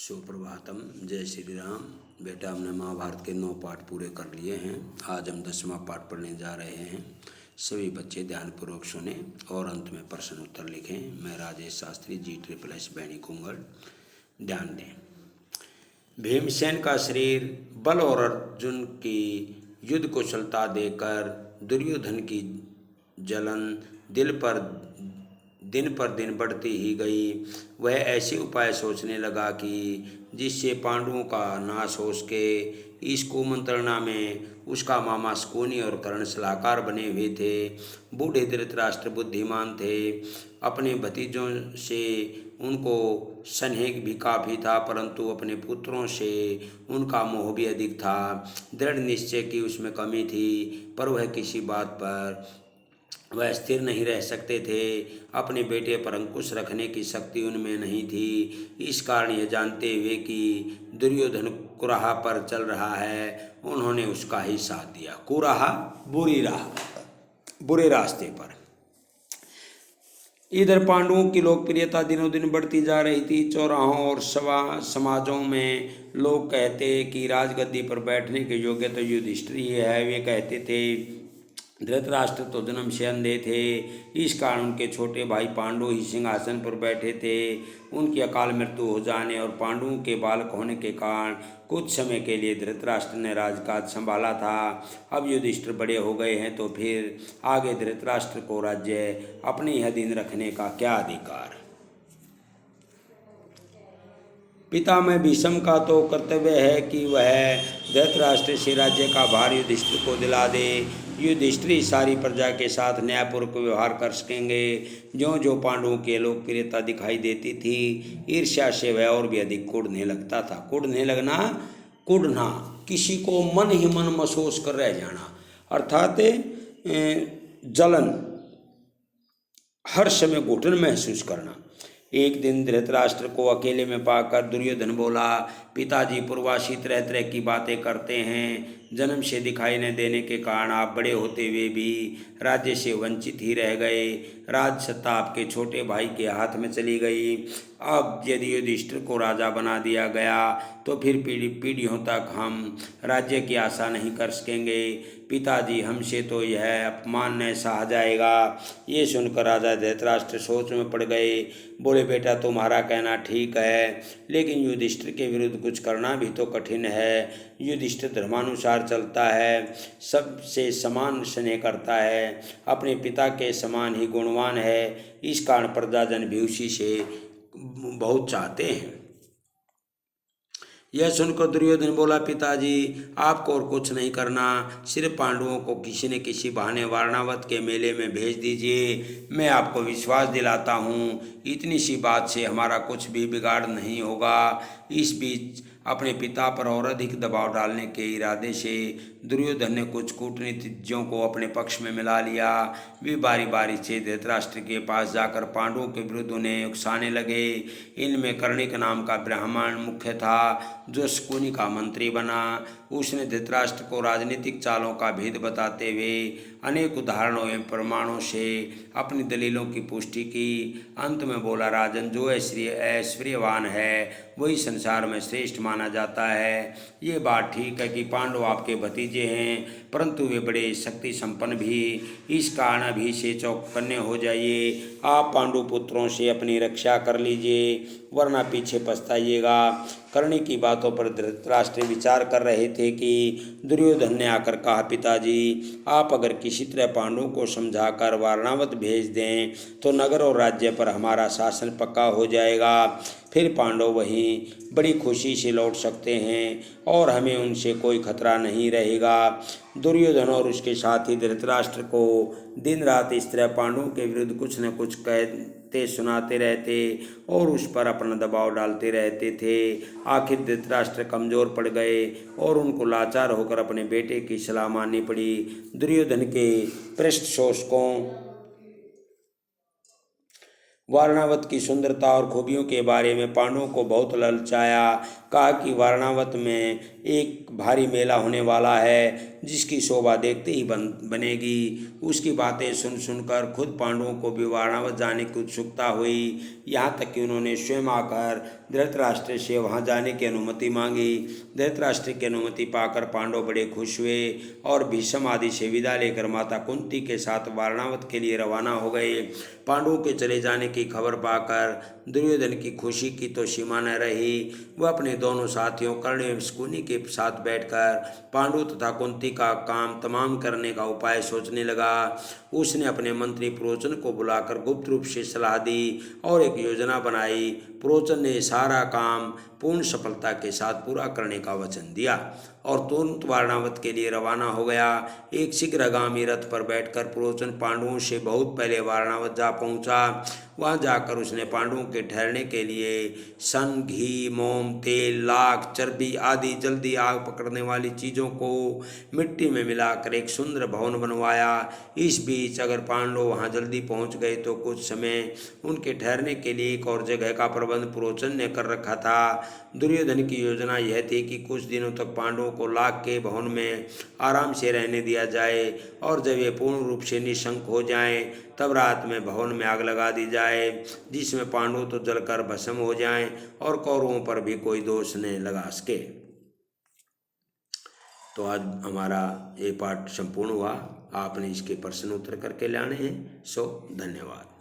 सुप्रभातम, जय श्री राम। बेटा, हमने महाभारत के 9 पाठ पूरे कर लिए हैं। आज हम 10वां पाठ पढ़ने जा रहे हैं। सभी बच्चे ध्यानपूर्वक सुने और अंत में प्रश्न उत्तर लिखें। मैं राजेश शास्त्री, G++ बैनी कुंगल। ध्यान दें। भीमसेन का शरीर बल और अर्जुन की युद्ध कुशलता देखकर दुर्योधन की जलन दिन पर दिन बढ़ती ही गई। वह ऐसे उपाय सोचने लगा कि जिससे पांडवों का नाश हो सके। इस कुमंत्रणा में उसका मामा शकुनी और कर्ण सलाहकार बने हुए थे। बूढ़े धृतराष्ट्र बुद्धिमान थे। अपने भतीजों से उनको स्नेह भी काफ़ी था, परंतु अपने पुत्रों से उनका मोह भी अधिक था। दृढ़ निश्चय की उसमें कमी थी, पर वह किसी बात पर वह स्थिर नहीं रह सकते थे। अपने बेटे पर अंकुश रखने की शक्ति उनमें नहीं थी। इस कारण यह जानते हुए कि दुर्योधन कुराहा पर चल रहा है, उन्होंने उसका ही साथ दिया। कुराहा बुरी राह, बुरे रास्ते पर। इधर पांडवों की लोकप्रियता दिनों दिन बढ़ती जा रही थी। चौराहों और सभा समाजों में लोग कहते कि राजगद्दी पर बैठने के योग्य तो युधिष्ठिर ही है। वे कहते थे धृतराष्ट्र तो जन्म से अंधे थे, इस कारण उनके छोटे भाई पांडु ही सिंहासन पर बैठे थे। उनकी अकाल मृत्यु हो जाने और पांडवों के बालक होने के कारण कुछ समय के लिए धृतराष्ट्र ने राजकाज संभाला था। अब युधिष्ठिर बड़े हो गए हैं, तो फिर आगे धृतराष्ट्र को राज्य अपने ही अधीन रखने का क्या अधिकार। पितामह भीष्म का तो कर्तव्य है कि वह धृतराष्ट्र से राज्य का भार युधिष्ठिर को दिला दे। युधिष्ठिर सारी प्रजा के साथ न्यायपूर्वक व्यवहार कर सकेंगे। ज्यों ज्यों पांडवों की लोकप्रियता दिखाई देती थी, ईर्ष्या से वह और भी अधिक कुढ़ने लगता था। कुढ़ने लगना, कुढ़ना, किसी को मन ही मन महसूस कर रह जाना, अर्थात जलन, हर समय घुटन महसूस करना। एक दिन धृतराष्ट्र को अकेले में पाकर दुर्योधन बोला, पिताजी पूर्वासी तरह तरह की बातें करते हैं। जन्म से दिखाई न देने के कारण आप बड़े होते हुए भी राज्य से वंचित ही रह गए। राज सत्ता आपके छोटे भाई के हाथ में चली गई। अब यदि युधिष्ठिर को राजा बना दिया गया तो फिर पीढ़ियों तक हम राज्य की आशा नहीं कर सकेंगे। पिताजी, हमसे तो यह अपमान न सहा जाएगा। ये सुनकर राजा धृतराष्ट्र सोच में पड़ गए। बोले, बेटा तुम्हारा कहना ठीक है, लेकिन युधिष्ठिर के विरुद्ध कुछ करना भी तो कठिन है। युधिष्ठिर धर्मानुसार चलता है, सबसे समान स्नेह करता है, अपने पिता के समान ही गुणवान है। इस कारण प्रजाजन भी उसी से बहुत चाहते हैं। यह सुनकर दुर्योधन बोला, पिताजी आपको और कुछ नहीं करना, सिर्फ पांडवों को किसी न किसी बहाने वारणावत के मेले में भेज दीजिए। मैं आपको विश्वास दिलाता हूँ, इतनी सी बात से हमारा कुछ भी बिगाड़ नहीं होगा। इस बीच अपने पिता पर और अधिक दबाव डालने के इरादे से दुर्योधन ने कुछ कूटनीतिज्ञों को अपने पक्ष में मिला लिया। वे बारी बारी से धृतराष्ट्र के पास जाकर पांडवों के विरुद्ध उन्हें उकसाने लगे। इनमें कर्णिक नाम का ब्राह्मण मुख्य था, जो शकुनी का मंत्री बना। उसने धृतराष्ट्र को राजनीतिक चालों का भेद बताते हुए अनेक उदाहरणों एवं प्रमाणों से अपनी दलीलों की पुष्टि की। अंत में बोला, राजन, जो ऐश्वर्यवान है वही संसार में श्रेष्ठ माना जाता है। ये बात ठीक है कि पांडव आपके भतीजे हैं, परंतु वे बड़े शक्ति संपन्न भी। इस कारण अभी से चौकन्ने हो जाइए। आप पांडु पुत्रों से अपनी रक्षा कर लीजिए, वरना पीछे पछताइएगा। करने की बातों पर धृतराष्ट्र विचार कर रहे थे कि दुर्योधन ने आकर कहा, पिताजी आप अगर किसी तरह पांडवों को समझाकर वारणावत भेज दें तो नगर और राज्य पर हमारा शासन पक्का हो जाएगा। फिर पांडव वहीं बड़ी खुशी से लौट सकते हैं और हमें उनसे कोई खतरा नहीं रहेगा। दुर्योधन और उसके साथी धृतराष्ट्र को दिन रात इस तरह पांडवों के विरुद्ध कुछ न कुछ कहते सुनाते रहते और उस पर अपना दबाव डालते रहते थे। आखिर धृतराष्ट्र कमज़ोर पड़ गए और उनको लाचार होकर अपने बेटे की सलाह माननी पड़ी। दुर्योधन के पृष्ठपोषकों वारणावत की सुंदरता और खूबियों के बारे में पांडवों को बहुत ललचाया। कहा कि वारणावत में एक भारी मेला होने वाला है जिसकी शोभा देखते ही बनेगी। उसकी बातें सुन सुनकर खुद पांडवों को भी वारणावत जाने की उत्सुकता हुई। यहाँ तक कि उन्होंने स्वयं आकर धृतराष्ट्र से वहाँ जाने की अनुमति मांगी। धृतराष्ट्र की अनुमति पाकर पांडव बड़े खुश हुए और भीष्म आदि से विदा लेकर माता कुंती के साथ वारणावत के लिए रवाना हो गए। पांडवों के चले जाने की खबर पाकर दुर्योधन की खुशी की तो सीमा न रही। वह अपने दोनों साथियों कर्ण एवं शकुनि के साथ बैठकर पांडु तथा कुंती का काम तमाम करने का उपाय सोचने लगा। उसने अपने मंत्री प्रोचन को बुलाकर गुप्त रूप से सलाह दी और एक योजना बनाई। प्रोचन ने सारा काम पूर्ण सफलता के साथ पूरा करने का वचन दिया और तुरंत वारणावत के लिए रवाना हो गया। एक शीघ्रगामी रथ पर बैठकर प्रोचन पांडवों से बहुत पहले वारणावत जा पहुंचा। वहां जाकर उसने पांडवों के ठहरने के लिए सन, घी, मोम, तेल, लाख, चर्बी आदि जल्दी आग पकड़ने वाली चीज़ों को मिट्टी में मिलाकर एक सुंदर भवन बनवाया। इस बीच अगर पांडव वहां जल्दी पहुंच गए तो कुछ समय उनके ठहरने के लिए एक और जगह का प्रबंध प्रोचन ने कर रखा था। दुर्योधन की योजना यह थी कि कुछ दिनों तक पांडवों को लाख के भवन में आराम से रहने दिया जाए और जब ये पूर्ण रूप से निशंक हो जाएं तब रात में भवन में आग लगा दी जाए जिसमें पांडव तो जलकर भस्म हो जाएं और कौरवों पर भी कोई दोष नहीं लगा सके। तो आज हमारा ये पाठ संपूर्ण हुआ। आपने इसके प्रश्न उत्तर करके लाने हैं। सो धन्यवाद।